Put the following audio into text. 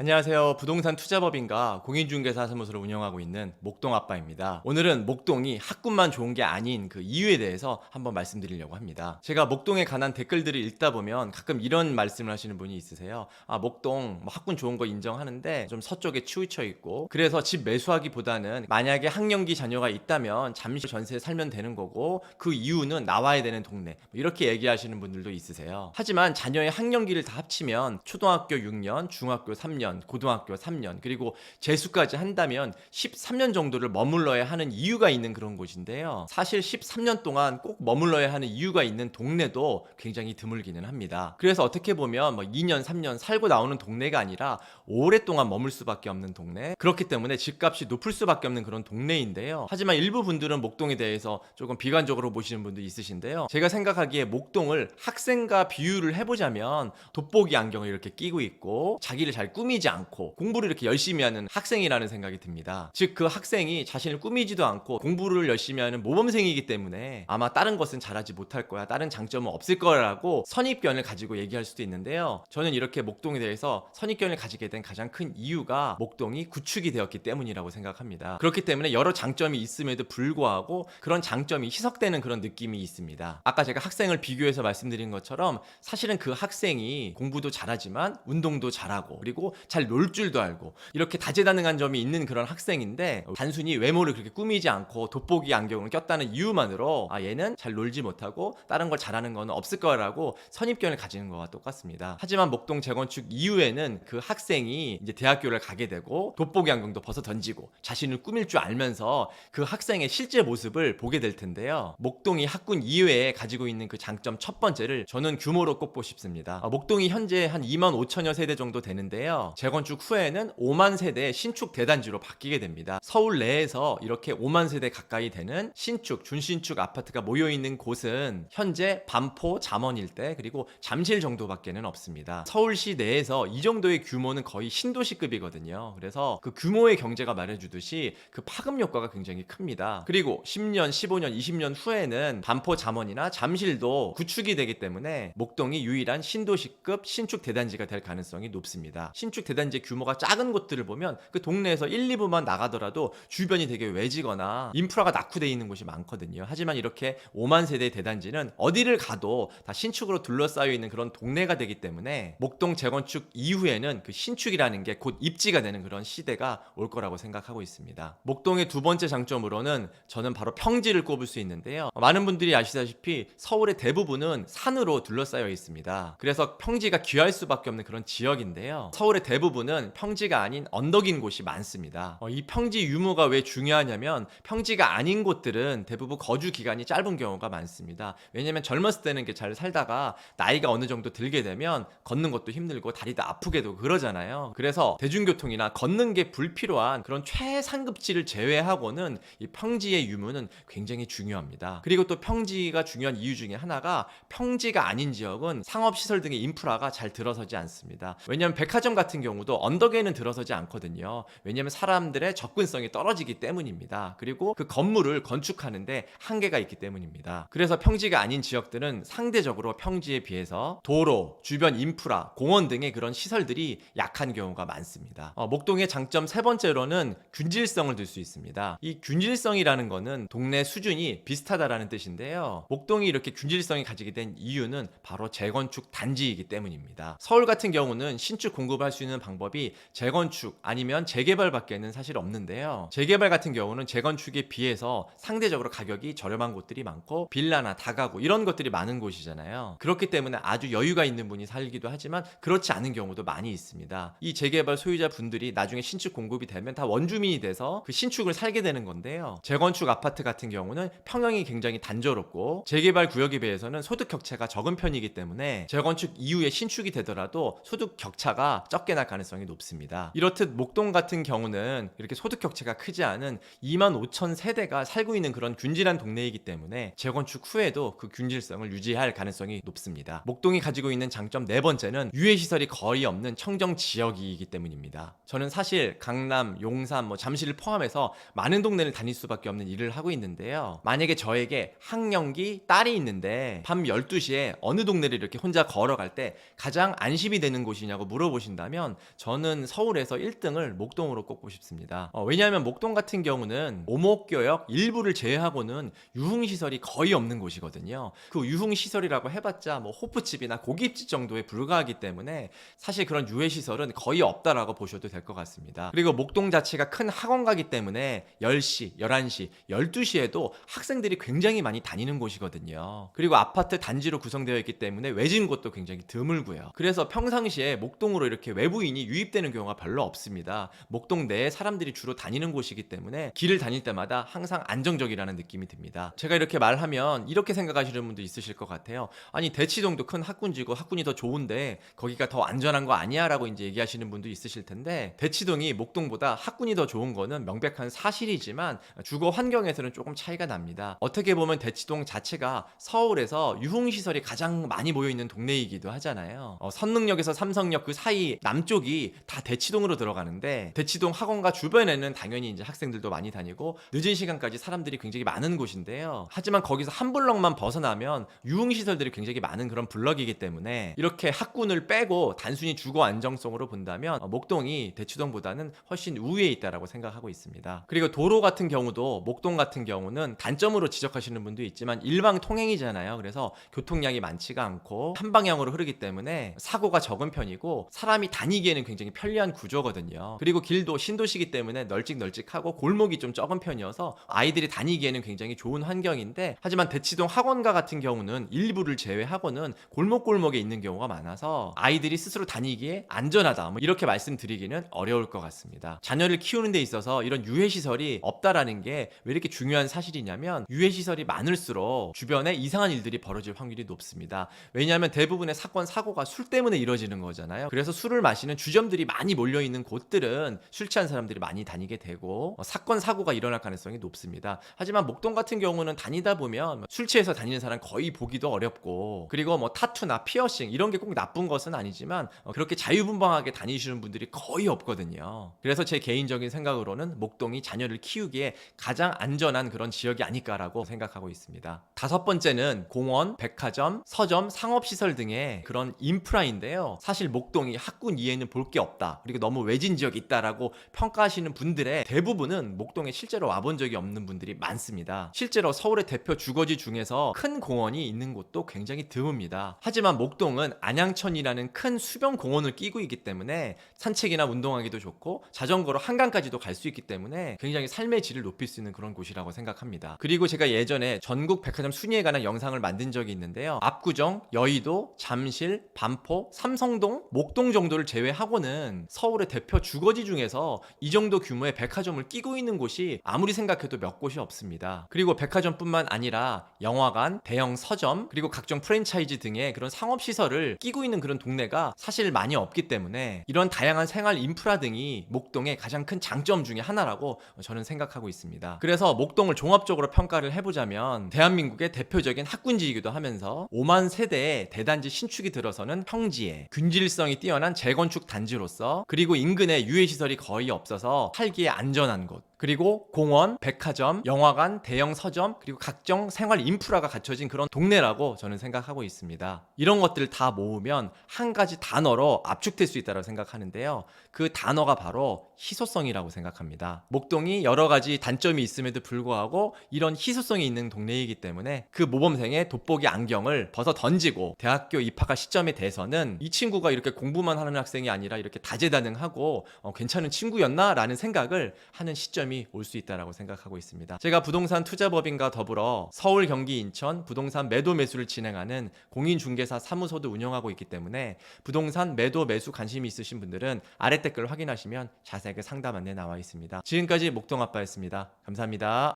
안녕하세요. 부동산 투자법인과 공인중개사 사무소를 운영하고 있는 목동 아빠입니다. 오늘은 목동이 학군만 좋은 게 아닌 그 이유에 대해서 한번 말씀드리려고 합니다. 제가 목동에 관한 댓글들을 읽다 보면 가끔 이런 말씀을 하시는 분이 있으세요. 목동 뭐 학군 좋은 거 인정하는데 좀 서쪽에 치우쳐 있고 그래서 집 매수하기보다는 만약에 학령기 자녀가 있다면 잠시 전세에 살면 되는 거고 그 이유는 나와야 되는 동네 뭐 이렇게 얘기하시는 분들도 있으세요. 하지만 자녀의 학령기를 다 합치면 초등학교 6년, 중학교 3년, 고등학교 3년, 그리고 재수까지 한다면 13년 정도를 머물러야 하는 이유가 있는 그런 곳인데요. 사실 13년 동안 꼭 머물러야 하는 이유가 있는 동네도 굉장히 드물기는 합니다. 그래서 어떻게 보면 뭐 2년, 3년 살고 나오는 동네가 아니라 오랫동안 머물 수밖에 없는 동네, 그렇기 때문에 집값이 높을 수밖에 없는 그런 동네인데요. 하지만 일부 분들은 목동에 대해서 조금 비관적으로 보시는 분도 있으신데요. 제가 생각하기에 목동을 학생과 비유를 해보자면 돋보기 안경을 이렇게 끼고 있고 자기를 잘 꾸미지 않고 공부를 이렇게 열심히 하는 학생이라는 생각이 듭니다. 즉 그 학생이 자신을 꾸미지도 않고 공부를 열심히 하는 모범생이기 때문에 아마 다른 것은 잘하지 못할 거야, 다른 장점은 없을 거라고 선입견을 가지고 얘기할 수도 있는데요. 저는 이렇게 목동에 대해서 선입견을 가지게 된 가장 큰 이유가 목동이 구축이 되었기 때문이라고 생각합니다. 그렇기 때문에 여러 장점이 있음에도 불구하고 그런 장점이 희석되는 그런 느낌이 있습니다. 아까 제가 학생을 비교해서 말씀드린 것처럼 사실은 그 학생이 공부도 잘하지만 운동도 잘하고 그리고 잘 놀 줄도 알고 이렇게 다재다능한 점이 있는 그런 학생인데 단순히 외모를 그렇게 꾸미지 않고 돋보기 안경을 꼈다는 이유만으로 얘는 잘 놀지 못하고 다른 걸 잘하는 건 없을 거라고 선입견을 가지는 것과 똑같습니다. 하지만 목동 재건축 이후에는 그 학생이 이제 대학교를 가게 되고 돋보기 안경도 벗어 던지고 자신을 꾸밀 줄 알면서 그 학생의 실제 모습을 보게 될 텐데요. 목동이 학군 이외에 가지고 있는 그 장점 첫 번째를 저는 규모로 꼽고 싶습니다. 목동이 현재 한 2만 5천여 세대 정도 되는데요. 재건축 후에는 5만 세대의 신축 대단지로 바뀌게 됩니다. 서울 내에서 이렇게 5만 세대 가까이 되는 신축, 준신축 아파트가 모여있는 곳은 현재 반포, 잠원 일대 그리고 잠실 정도밖에는 없습니다. 서울시 내에서 이 정도의 규모는 거의 신도시급이거든요. 그래서 그 규모의 경제가 말해주듯이 그 파급 효과가 굉장히 큽니다. 그리고 10년, 15년, 20년 후에는 반포, 잠원이나 잠실도 구축이 되기 때문에 목동이 유일한 신도시급 신축 대단지가 될 가능성이 높습니다. 신축 대단지의 규모가 작은 곳들을 보면 그 동네에서 1, 2부만 나가더라도 주변이 되게 외지거나 인프라가 낙후되어 있는 곳이 많거든요. 하지만 이렇게 5만 세대의 대단지는 어디를 가도 다 신축으로 둘러싸여 있는 그런 동네가 되기 때문에 목동 재건축 이후에는 그 신축이라는 게 곧 입지가 되는 그런 시대가 올 거라고 생각하고 있습니다. 목동의 두 번째 장점으로는 저는 바로 평지를 꼽을 수 있는데요. 많은 분들이 아시다시피 서울의 대부분은 산으로 둘러싸여 있습니다. 그래서 평지가 귀할 수밖에 없는 그런 지역인데요. 서울의 대부분은 평지가 아닌 언덕인 곳이 많습니다. 이 평지 유무가 왜 중요하냐면 평지가 아닌 곳들은 대부분 거주 기간이 짧은 경우가 많습니다. 왜냐면 젊었을 때는 잘 살다가 나이가 어느 정도 들게 되면 걷는 것도 힘들고 다리도 아프게 되고 그러잖아요. 그래서 대중교통이나 걷는 게 불필요한 그런 최상급지를 제외하고는 이 평지의 유무는 굉장히 중요합니다. 그리고 또 평지가 중요한 이유 중에 하나가 평지가 아닌 지역은 상업시설 등의 인프라가 잘 들어서지 않습니다. 왜냐하면 백화점 같은 경우도 언덕에는 들어서지 않거든요. 왜냐하면 사람들의 접근성이 떨어지기 때문입니다. 그리고 그 건물을 건축하는데 한계가 있기 때문입니다. 그래서 평지가 아닌 지역들은 상대적으로 평지에 비해서 도로, 주변 인프라, 공원 등의 그런 시설들이 약한 경우가 많습니다. 목동의 장점 세 번째로는 균질성을 들 수 있습니다. 이 균질성이라는 거는 동네 수준이 비슷하다라는 뜻인데요. 목동이 이렇게 균질성이 가지게 된 이유는 바로 재건축 단지이기 때문입니다. 서울 같은 경우는 신축 공급할 수 있는 방법이 재건축 아니면 재개발밖에는 사실 없는데요. 재개발 같은 경우는 재건축에 비해서 상대적으로 가격이 저렴한 곳들이 많고 빌라나 다가구 이런 것들이 많은 곳이잖아요. 그렇기 때문에 아주 여유가 있는 분이 살기도 하지만 그렇지 않은 경우도 많이 있습니다. 이 재개발 소유자 분들이 나중에 신축 공급이 되면 다 원주민이 돼서 그 신축을 살게 되는 건데요. 재건축 아파트 같은 경우는 평형이 굉장히 단조롭고 재개발 구역에 비해서는 소득 격차가 적은 편이기 때문에 재건축 이후에 신축이 되더라도 소득 격차가 적게 날 가능성이 높습니다. 이렇듯 목동 같은 경우는 이렇게 소득 격차가 크지 않은 2만 5천 세대가 살고 있는 그런 균질한 동네이기 때문에 재건축 후에도 그 균질성을 유지할 가능성이 높습니다. 목동이 가지고 있는 장점 네 번째는 유해시설이 거의 없는 청정 지역이기 때문입니다. 저는 사실 강남, 용산, 잠실을 포함해서 많은 동네를 다닐 수밖에 없는 일을 하고 있는데요. 만약에 저에게 학령기 딸이 있는데 밤 12시에 어느 동네를 이렇게 혼자 걸어갈 때 가장 안심이 되는 곳이냐고 물어보신다면 본다면 저는 서울에서 1등을 목동으로 꼽고 싶습니다. 왜냐하면 목동 같은 경우는 오목교역 일부를 제외하고는 유흥시설이 거의 없는 곳이거든요. 그 유흥시설이라고 해봤자 뭐 호프집이나 고깃집 정도에 불과하기 때문에 사실 그런 유해시설은 거의 없다라고 보셔도 될 것 같습니다. 그리고 목동 자체가 큰 학원가기 때문에 10시, 11시, 12시에도 학생들이 굉장히 많이 다니는 곳이거든요. 그리고 아파트 단지로 구성되어 있기 때문에 외진 곳도 굉장히 드물고요. 그래서 평상시에 목동으로 이렇게 외부인이 유입되는 경우가 별로 없습니다. 목동 내에 사람들이 주로 다니는 곳이기 때문에 길을 다닐 때마다 항상 안정적이라는 느낌이 듭니다. 제가 이렇게 말하면 이렇게 생각하시는 분도 있으실 것 같아요. 아니 대치동도 큰 학군지고 학군이 더 좋은데 거기가 더 안전한 거 아니야? 라고 이제 얘기하시는 분도 있으실 텐데 대치동이 목동보다 학군이 더 좋은 거는 명백한 사실이지만 주거 환경에서는 조금 차이가 납니다. 어떻게 보면 대치동 자체가 서울에서 유흥시설이 가장 많이 모여있는 동네이기도 하잖아요. 선릉역에서 삼성역 그 사이 남쪽이 다 대치동으로 들어가는데 대치동 학원가 주변에는 당연히 이제 학생들도 많이 다니고 늦은 시간까지 사람들이 굉장히 많은 곳인데요. 하지만 거기서 한 블럭만 벗어나면 유흥시설들이 굉장히 많은 그런 블럭이기 때문에 이렇게 학군을 빼고 단순히 주거 안정성으로 본다면 목동이 대치동보다는 훨씬 우위에 있다라고 생각하고 있습니다. 그리고 도로 같은 경우도 목동 같은 경우는 단점으로 지적하시는 분도 있지만 일방 통행이잖아요. 그래서 교통량이 많지가 않고 한 방향으로 흐르기 때문에 사고가 적은 편이고 사람이 다니기에는 굉장히 편리한 구조거든요. 그리고 길도 신도시기 때문에 널찍널찍하고 골목이 좀 적은 편이어서 아이들이 다니기에는 굉장히 좋은 환경인데 하지만 대치동 학원가 같은 경우는 일부를 제외하고는 골목골목에 있는 경우가 많아서 아이들이 스스로 다니기에 안전하다 뭐 이렇게 말씀드리기는 어려울 것 같습니다. 자녀를 키우는 데 있어서 이런 유해시설이 없다라는 게 왜 이렇게 중요한 사실이냐면 유해시설이 많을수록 주변에 이상한 일들이 벌어질 확률이 높습니다. 왜냐하면 대부분의 사건 사고가 술 때문에 이루어지는 거잖아요. 그래서 술을 마시는 주점들이 많이 몰려있는 곳들은 술 취한 사람들이 많이 다니게 되고 사건 사고가 일어날 가능성이 높습니다. 하지만 목동 같은 경우는 다니다 보면 술 취해서 다니는 사람 거의 보기도 어렵고 그리고 뭐 타투나 피어싱 이런 게 꼭 나쁜 것은 아니지만 그렇게 자유분방하게 다니시는 분들이 거의 없거든요. 그래서 제 개인적인 생각으로는 목동이 자녀를 키우기에 가장 안전한 그런 지역이 아닐까라고 생각하고 있습니다. 다섯 번째는 공원, 백화점, 서점, 상업시설 등의 그런 인프라인데요. 사실 목동이 학군 이외에는 볼 게 없다. 그리고 너무 외진 지역이 있다라고 평가하시는 분들의 대부분은 목동에 실제로 와본 적이 없는 분들이 많습니다. 실제로 서울의 대표 주거지 중에서 큰 공원이 있는 곳도 굉장히 드뭅니다. 하지만 목동은 안양천이라는 큰 수변 공원을 끼고 있기 때문에 산책이나 운동하기도 좋고 자전거로 한강까지도 갈 수 있기 때문에 굉장히 삶의 질을 높일 수 있는 그런 곳이라고 생각합니다. 그리고 제가 예전에 전국 백화점 순위에 관한 영상을 만든 적이 있는데요. 압구정, 여의도, 잠실, 반포, 삼성동, 목동 정도를 제외하고는 서울의 대표 주거지 중에서 이 정도 규모의 백화점을 끼고 있는 곳이 아무리 생각해도 몇 곳이 없습니다. 그리고 백화점뿐만 아니라 영화관, 대형 서점, 그리고 각종 프랜차이즈 등의 그런 상업시설을 끼고 있는 그런 동네가 사실 많이 없기 때문에 이런 다양한 생활 인프라 등이 목동의 가장 큰 장점 중에 하나라고 저는 생각하고 있습니다. 그래서 목동을 종합적으로 평가를 해보자면 대한민국의 대표적인 학군지이기도 하면서 5만 세대의 대단지 신축이 들어서는 평지에 균질성이 뛰어난 재건축 단지로서 그리고 인근에 유해시설이 거의 없어서 살기에 안전한 곳 그리고 공원, 백화점, 영화관, 대형 서점 그리고 각종 생활 인프라가 갖춰진 그런 동네라고 저는 생각하고 있습니다. 이런 것들을 다 모으면 한 가지 단어로 압축될 수 있다고 생각하는데요. 그 단어가 바로 희소성이라고 생각합니다. 목동이 여러 가지 단점이 있음에도 불구하고 이런 희소성이 있는 동네이기 때문에 그 모범생의 돋보기 안경을 벗어 던지고 대학교 입학할 시점에 대해서는 이 친구가 이렇게 공부만 하는 학생이 아니라 이렇게 다재다능하고 괜찮은 친구였나? 라는 생각을 하는 시점이 올 수 있다고 생각하고 있습니다. 제가 부동산 투자법인과 더불어 서울, 경기, 인천 부동산 매도 매수를 진행하는 공인중개사 사무소도 운영하고 있기 때문에 부동산 매도 매수 관심이 있으신 분들은 아래 댓글 확인하시면 자세하게 상담 안내 나와 있습니다. 지금까지 목동아빠였습니다. 감사합니다.